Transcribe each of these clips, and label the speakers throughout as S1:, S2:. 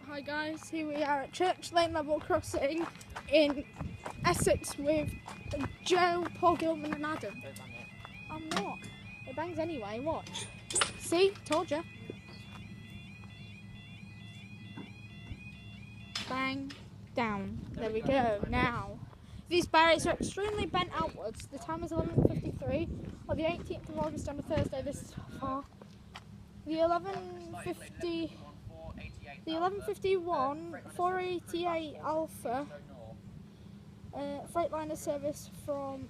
S1: Hi guys, here we are at Church Lane Level Crossing in Essex with Joe, Paul Gilman and Adam.
S2: Don't bang it.
S1: I'm not. It bangs anyway, watch. See? Told you. Bang. Down. There we go. Now, these barriers are extremely bent outwards. The time is 11:53 on the 18th of August on a Thursday this far. The 11:51 488 Alpha Freightliner service from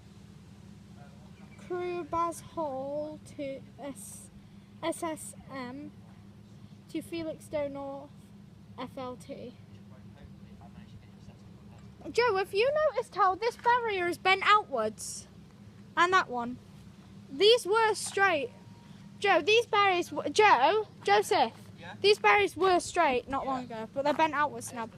S1: Crewbaz Hall to SSM to Felixstowe North FLT. Joe, have you noticed how this barrier is bent outwards? And that one. These were straight. Joe, these barriers, Joseph,
S2: Yeah?
S1: these barriers were straight not long ago, but they're bent outwards now.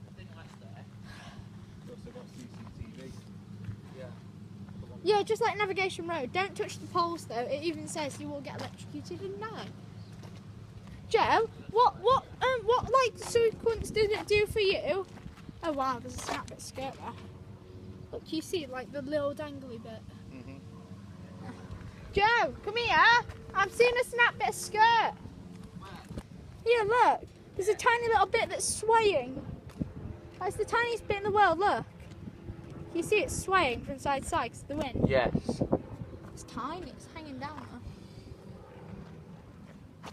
S1: Yeah, just like Navigation Road. Don't touch the poles though. It even says you will get electrocuted and die. Joe, what like sequence did it do for you? Oh wow, there's a snap bit skirt there. Look, you see like the little dangly bit. Joe, come here. I've seen a snap bit of skirt. Here, look. There's a tiny little bit that's swaying. That's the tiniest bit in the world, look. You see it swaying from side to side because of the wind?
S2: Yes.
S1: It's tiny, it's hanging down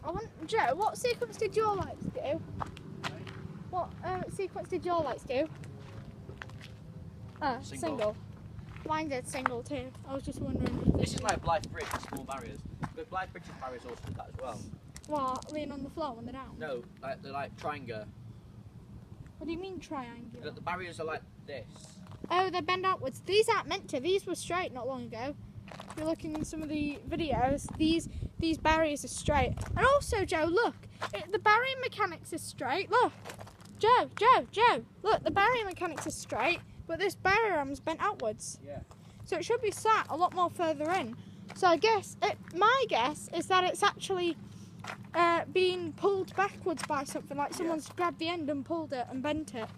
S1: there. Joe, what sequence did your lights do? What sequence did your lights do? Single. Mine did single too. I was just wondering.
S2: This is like Blythe Bridge, small barriers. But Blythe Bridge's barriers also do that as well.
S1: What, lean on the floor when they're down?
S2: No, like they're like triangle.
S1: What do you mean triangular?
S2: The barriers are like this.
S1: Oh, they're bent outwards. These aren't meant to. These were straight not long ago. If you're looking in some of the videos, these barriers are straight. And also, Joe, look. The barrier mechanics is straight. Look. Joe. Look, the barrier mechanics is straight, but this barrier arm's bent outwards.
S2: Yeah.
S1: So it should be sat a lot more further in. So my guess is that it's actually being pulled backwards by something, like someone's grabbed the end and pulled it and bent it.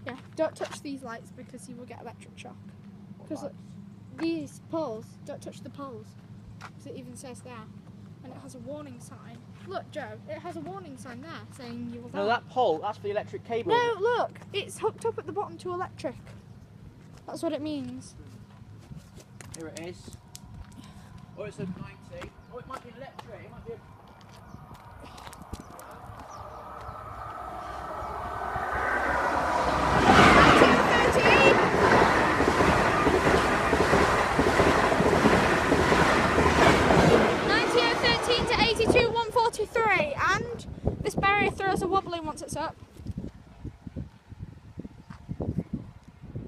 S1: Yeah, don't touch these lights because you will get electric shock. Because these poles, don't touch the poles. Because it even says there. And it has a warning sign. Look, Joe, it has a warning sign there saying you will die.
S2: No, that pole, that's for the electric cable.
S1: No, look, it's hooked up at the bottom to electric. That's what it means.
S2: Here it is. Oh, it's a 90. Oh, it might be electric. It might be a...
S1: 9013 to 82143, and this barrier throws a wobbly once it's up.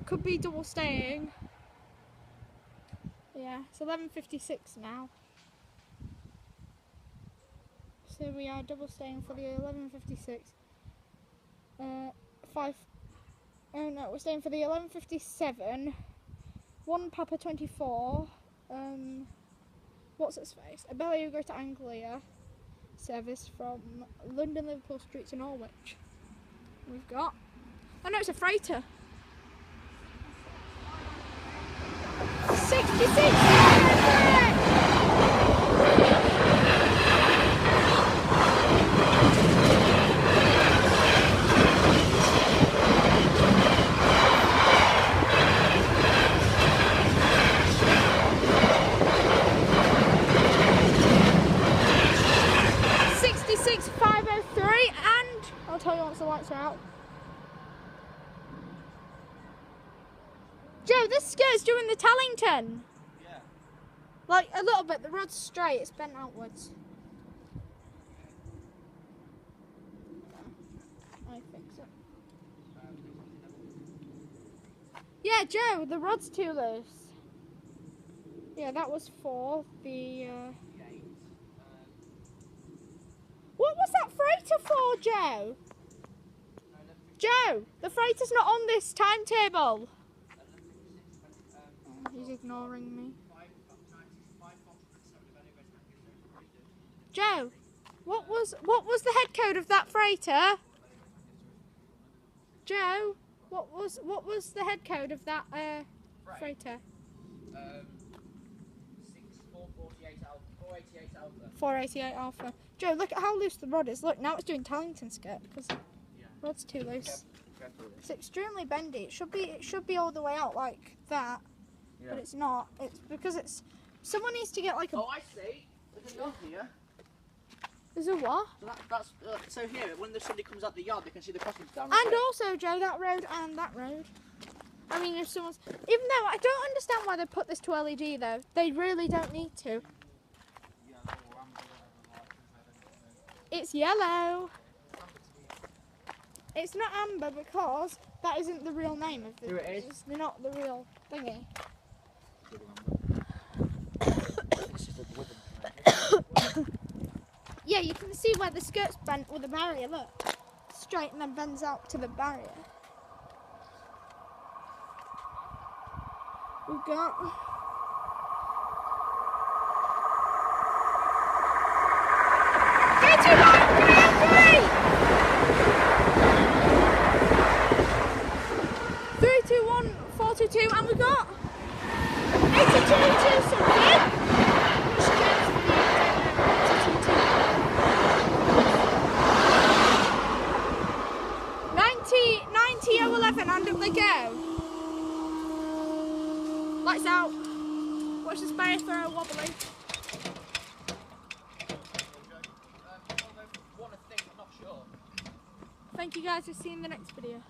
S1: Could be double staying. Yeah, it's 11:56 now. So we are double staying for the 11:56. Oh no, we're staying for the 11:57. 1 Papa 24. What's its face? A Bellevue to Anglia service from London Liverpool Street to Norwich. We've got. Oh no, it's a freighter. 66! I'll tell you once the lights are out. Joe, this skirt's doing the Tellington.
S2: Yeah.
S1: Like a little bit, the rod's straight, it's bent outwards. I think so. Yeah, Joe, the rod's too loose. Yeah, that was 4. What was that freighter for, Joe? Joe, the freighter's not on this timetable. He's ignoring me. Joe, What was the head code of that freighter? Joe, what was the head code of that freighter?
S2: 488 Alpha.
S1: 488 Alpha. Joe, look at how loose the rod is. Look, now it's doing Tellington skirt because the rod's too loose. It's extremely bendy. It should be all the way out like that, but it's not. It's because it's. Someone needs to get like a.
S2: Oh, I see. There's a yard here.
S1: There's a what?
S2: So that's so here. When somebody comes out the yard, they can see the crossings down.
S1: And also, Joe, that road and that road. I mean, if someone's. Even though I don't understand why they put this to LED though. They really don't need to. It's yellow. It's not amber because that isn't the real name of the.
S2: Here it is.
S1: It's not the real thingy. Yeah, you can see where the skirt's bent with the barrier. Look, straight and then bends out to the barrier. We've got. Get you on 3, 2, 1, 4, 2, 2, and we got 82 something. And up they go. Lights out. Watch the barrier throw wobbly. Thank you guys for seeing the next video.